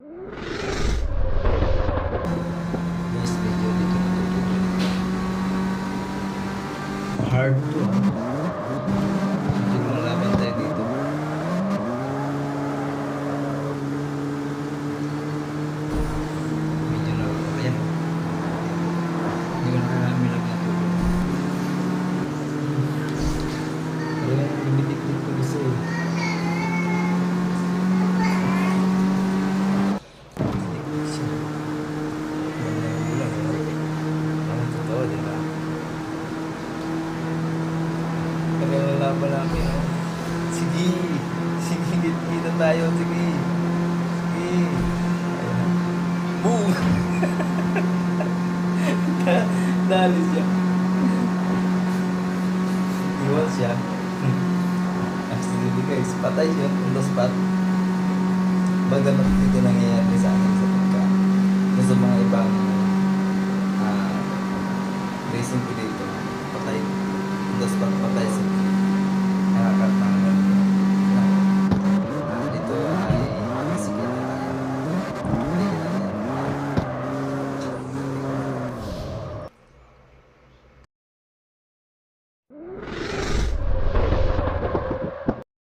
Yes, medyo dito natutulog. Hard to Medyo lumalaban tayo dito. Medyo na, ayan. Hindi ko na kami lang natulog. Ayan, lumitik-tik ko gusto eh. Laban namin, no? Sige! Sige, kita tayo, sige! Sige! Ayun. Boom! Dali siya. Iwan siya. Actually, guys, patay yun, on the spot. Baga dito nangyayari sa akin sa pagka. Sa mga ibang